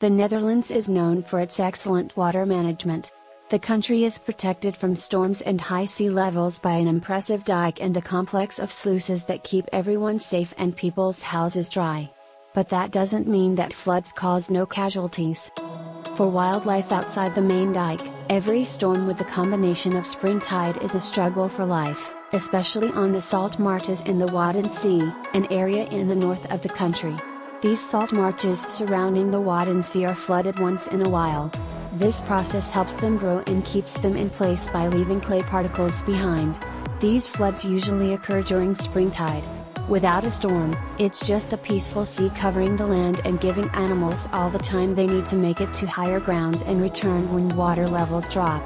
The Netherlands is known for its excellent water management. The country is protected from storms and high sea levels by an impressive dike and a complex of sluices that keep everyone safe and people's houses dry. But that doesn't mean that floods cause no casualties. For wildlife outside the main dike, every storm with the combination of spring tide is a struggle for life, especially on the salt marshes in the Wadden Sea, an area in the north of the country. These salt marshes surrounding the Wadden Sea are flooded once in a while. This process helps them grow and keeps them in place by leaving clay particles behind. These floods usually occur during spring tide. Without a storm, it's just a peaceful sea covering the land and giving animals all the time they need to make it to higher grounds and return when water levels drop.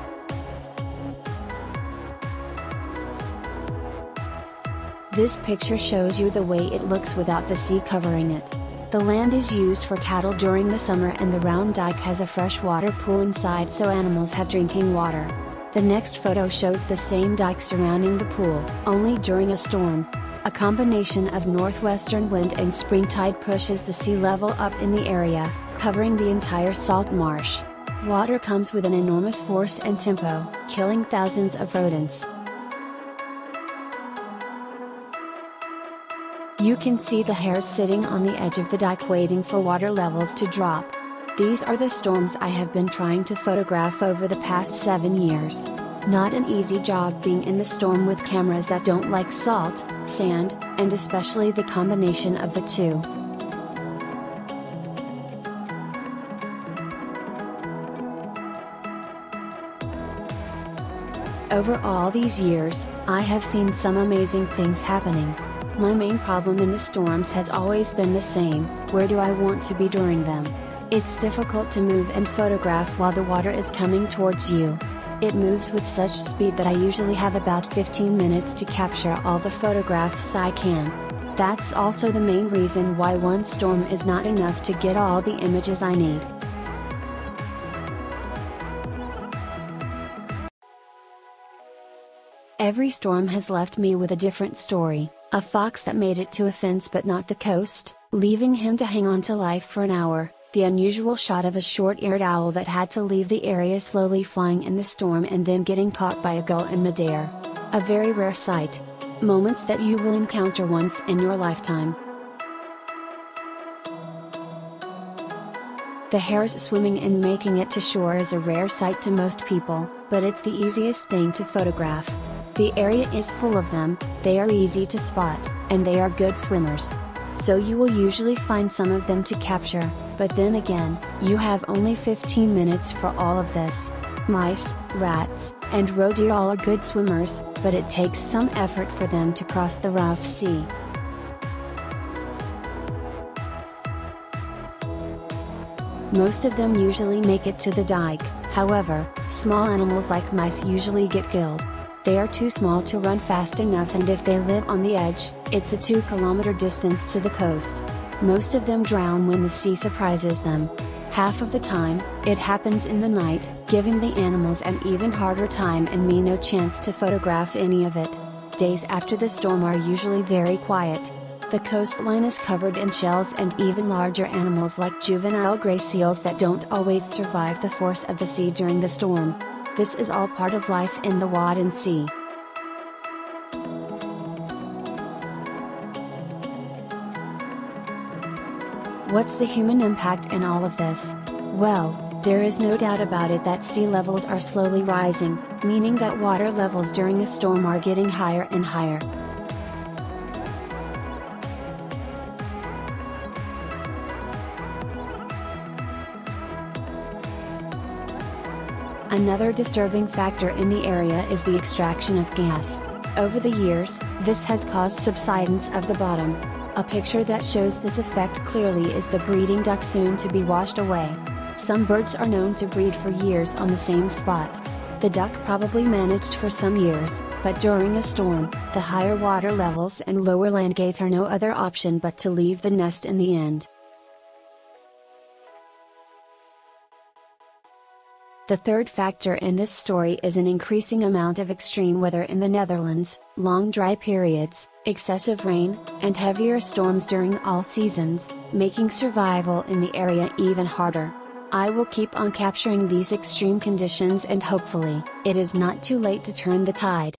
This picture shows you the way it looks without the sea covering it. The land is used for cattle during the summer and the round dike has a freshwater pool inside so animals have drinking water. The next photo shows the same dike surrounding the pool, only during a storm. A combination of northwestern wind and spring tide pushes the sea level up in the area, covering the entire salt marsh. Water comes with an enormous force and tempo, killing thousands of rodents. You can see the hares sitting on the edge of the dike waiting for water levels to drop. These are the storms I have been trying to photograph over the past 7 years. Not an easy job being in the storm with cameras that don't like salt, sand, and especially the combination of the two. Over all these years, I have seen some amazing things happening. My main problem in the storms has always been the same: where do I want to be during them? It's difficult to move and photograph while the water is coming towards you. It moves with such speed that I usually have about 15 minutes to capture all the photographs I can. That's also the main reason why one storm is not enough to get all the images I need. Every storm has left me with a different story: a fox that made it to a fence but not the coast, leaving him to hang on to life for an hour, the unusual shot of a short-eared owl that had to leave the area slowly flying in the storm and then getting caught by a gull in midair. A very rare sight. Moments that you will encounter once in your lifetime. The hares swimming and making it to shore is a rare sight to most people, but it's the easiest thing to photograph. The area is full of them, they are easy to spot, and they are good swimmers. So you will usually find some of them to capture, but then again, you have only 15 minutes for all of this. Mice, rats, and roe deer all are good swimmers, but it takes some effort for them to cross the rough sea. Most of them usually make it to the dike, however, small animals like mice usually get killed. They are too small to run fast enough, and if they live on the edge, it's a 2-kilometer distance to the coast. Most of them drown when the sea surprises them. Half of the time, it happens in the night, giving the animals an even harder time and me no chance to photograph any of it. Days after the storm are usually very quiet. The coastline is covered in shells and even larger animals like juvenile gray seals that don't always survive the force of the sea during the storm. This is all part of life in the Wadden Sea. What's the human impact in all of this? Well, there is no doubt about it that sea levels are slowly rising, meaning that water levels during a storm are getting higher and higher. Another disturbing factor in the area is the extraction of gas. Over the years, this has caused subsidence of the bottom. A picture that shows this effect clearly is the breeding duck soon to be washed away. Some birds are known to breed for years on the same spot. The duck probably managed for some years, but during a storm, the higher water levels and lower land gave her no other option but to leave the nest in the end. The third factor in this story is an increasing amount of extreme weather in the Netherlands, long dry periods, excessive rain, and heavier storms during all seasons, making survival in the area even harder. I will keep on capturing these extreme conditions, and hopefully, it is not too late to turn the tide.